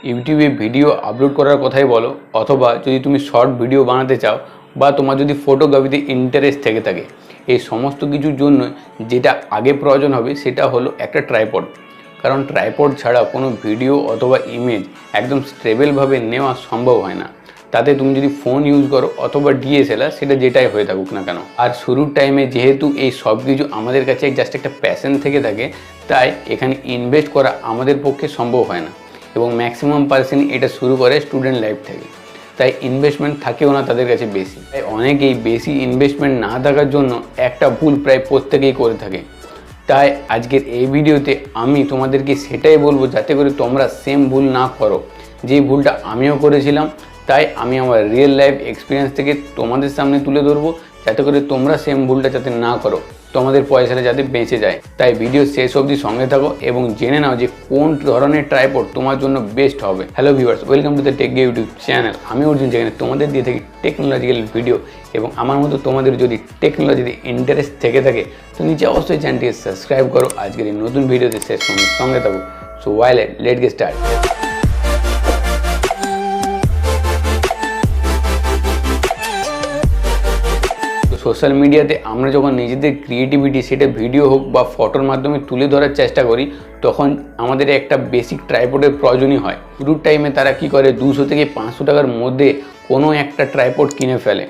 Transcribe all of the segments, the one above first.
ইউটিউবে video upload করার কথাই বলো, অথবা যদি তুমি শর্ট ভিডিও বানাতে চাও, বা তোমার যদি ফটোগ্রাফিতে ইন্টারেস্ট থেকে থাকে, এই সমস্ত কিছুর জন্য যেটা আগে প্রয়োজন হবে সেটা হলো একটা ট্রাইপড। কারণ ট্রাইপড ছাড়া কোনো ভিডিও অথবা ইমেজ একদম স্টেবলভাবে নেওয়া সম্ভব হয় না। তাতে তুমি যদি ফোন ইউজ করো অথবা ডিএসএলআর, সেটা যেটাই হয়ে থাকুক না কেন। আর শুরুর টাইমে যেহেতু এই সব কিছু আমাদের কাছে জাস্ট একটা প্যাশন থেকে থাকে, তাই এখানে ইনভেস্ট করা আমাদের পক্ষে সম্ভব হয় না, এবং ম্যাক্সিমাম পার্সেন্ট এটা শুরু করে স্টুডেন্ট লাইফ থেকে। তাই ইনভেস্টমেন্ট থাকেও না তাদের কাছে বেশি। তাই অনেকেই বেশি ইনভেস্টমেন্ট না থাকার জন্য একটা ভুল প্রায় প্রত্যেকেই করে থাকে। তাই আজকের এই ভিডিওতে আমি তোমাদেরকে সেটাই বলবো, যাতে করে তোমরা সেম ভুল না করো যে ভুলটা আমিও করেছিলাম। তাই আমি আমার রিয়েল লাইফ এক্সপিরিয়েন্স থেকে তোমাদের সামনে তুলে ধরবো, যাতে করে তোমরা সেম ভুলটা যাতে না করো, তোমাদের পয়সাটা যাতে বেঁচে যায়। তাই ভিডিও শেষ অবধি সঙ্গে থাকো এবং জেনে নাও যে কোন ধরনের ট্রাইপড তোমার জন্য বেস্ট হবে। Hello viewers, welcome to the take YouTube channel. আমি অর্জুন, যেখানে তোমাদের দিয়ে থাকি টেকনোলজিক্যাল ভিডিও, এবং আমার মতো তোমাদের যদি টেকনোলজিতে ইন্টারেস্ট থেকে থাকে তো নিচে অবশ্যই চ্যানেলটিকে সাবস্ক্রাইব করো। আজকের এই নতুন ভিডিওতে শেষ পর্যন্ত সঙ্গে থাকো। So late get start. Social মিডিয়াতে আমরা যখন নিজেদের ক্রিয়েটিভিটি, সেটা ভিডিও হোক বা ফটোর মাধ্যমে তুলে ধরার চেষ্টা করি, তখন আমাদের একটা বেসিক ট্রাইপডের প্রয়োজনই হয়। শুরুর টাইমে তারা কি করে, 200 থেকে 500 টাকার মধ্যে কোনো একটা ট্রাইপড কিনে ফেলে,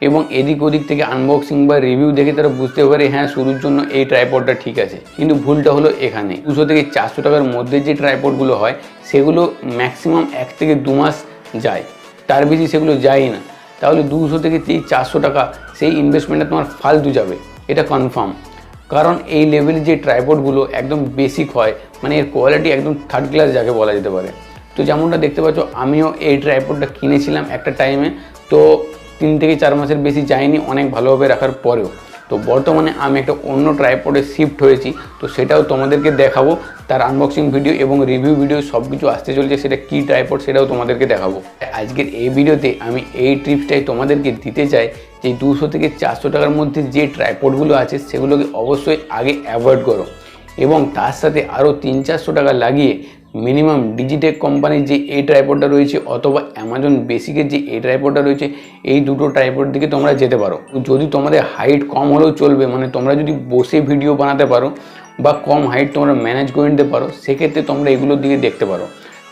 এবং এদিক ওদিক থেকে আনবক্সিং বা রিভিউ দেখে তারা বুঝতে পারে হ্যাঁ শুরুর জন্য এই ট্রাইপডটা ঠিক আছে। কিন্তু ভুলটা হলো এখানে, 200 থেকে 400 টাকার মধ্যে যে ট্রাইপডগুলো হয় সেগুলো ম্যাক্সিমাম 1 থেকে 2 মাস যায়, তার বেশি সেগুলো যায় না। তাহলে 200 থেকে 400 টাকা সেই ইনভেস্টমেন্টটা তোমার ফালতু যাবে, এটা কনফার্ম। কারণ এই লেভেলের যে ট্রাইপডগুলো একদম বেসিক হয়, মানে এর কোয়ালিটি একদম থার্ড ক্লাস যাকে বলা যেতে পারে। তো যেমনটা দেখতে পাচ্ছ, আমিও এই ট্রাইপডটা কিনেছিলাম একটা টাইমে, তো 3 থেকে 4 মাসের বেশি যায়নি অনেক ভালোভাবে রাখার পরেও। তো বর্তমানে আমি একটা অন্য ট্রাইপডে শিফট হয়েছি, তো সেটাও তোমাদেরকে দেখাবো। তার আনবক্সিং ভিডিও এবং রিভিউ ভিডিও সব কিছু আসতে চলছে, সেটা কী ট্রাইপড সেটাও তোমাদেরকে দেখাবো। আজকের এই ভিডিওতে আমি এই টিপসটাই তোমাদেরকে দিতে চাই যে 200 থেকে 400 টাকার মধ্যে যে ট্রাইপডগুলো আছে সেগুলোকে অবশ্যই আগে অ্যাভয়েড করো, এবং তার সাথে আরও 300-400 টাকা লাগিয়ে মিনিমাম ডিজিটেক কোম্পানির যে এই ট্রাইপডটা রয়েছে, অথবা অ্যামাজন বেসিকের যে এই ট্রাইপডটা রয়েছে, এই দুটো ট্রাইপড দিকে তোমরা যেতে পারো। যদি তোমাদের হাইট কম হলেও চলবে, মানে তোমরা যদি বসে ভিডিও বানাতে পারো বা কম হাইট তোমরা ম্যানেজ করে নিতে পারো, সেক্ষেত্রে তোমরা এগুলোর দিকে দেখতে পারো।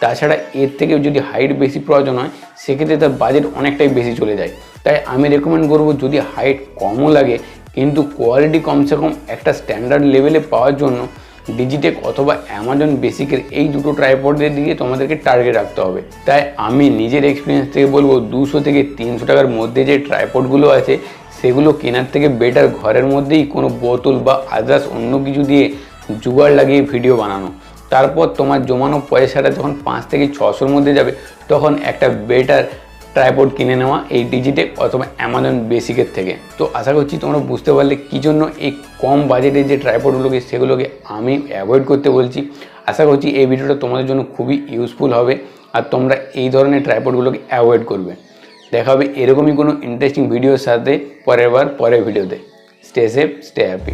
তাছাড়া এর থেকে যদি হাইট বেশি প্রয়োজন হয়, সেক্ষেত্রে তার বাজেট অনেকটাই বেশি চলে যায়। তাই আমি রেকমেন্ড করবো, যদি হাইট কমও লাগে কিন্তু কোয়ালিটি কমসে কম একটা স্ট্যান্ডার্ড লেভেলে পাওয়ার জন্য ডিজিটেক অথবা অ্যামাজন বেসিকের এই দুটো ট্রাইপডের দিকে তোমাদেরকে টার্গেট রাখতে হবে। তাই আমি নিজের এক্সপিরিয়েন্স থেকে বলবো, 200 থেকে 300 টাকার মধ্যে যে ট্রাইপডগুলো আছে সেগুলো কেনার থেকে বেটার ঘরের মধ্যেই কোনো বোতল বা আদার্স অন্য কিছু দিয়ে জুগাড় লাগিয়ে ভিডিও বানানো। তারপর তোমার জমানো পয়সাটা যখন 5 থেকে 600-র মধ্যে যাবে, তখন একটা বেটার ট্রাইপড কিনে নেওয়া এই ডিজিটেক অথবা অ্যামাজন বেসিকের থেকে। তো আশা করছি তোমরা বুঝতে পারলে কী জন্য এই কম বাজেটের যে ট্রাইপডগুলোকে সেগুলোকে আমি অ্যাভয়েড করতে বলছি। আশা করছি এই ভিডিওটা তোমাদের জন্য খুবই ইউজফুল হবে, আর তোমরা এই ধরনের ট্রাইপডগুলোকে অ্যাভয়েড করবে। দেখা হবে এরকমই কোনো ইন্টারেস্টিং ভিডিওর সাথে পরের ভিডিওতে। Stay safe, stay happy.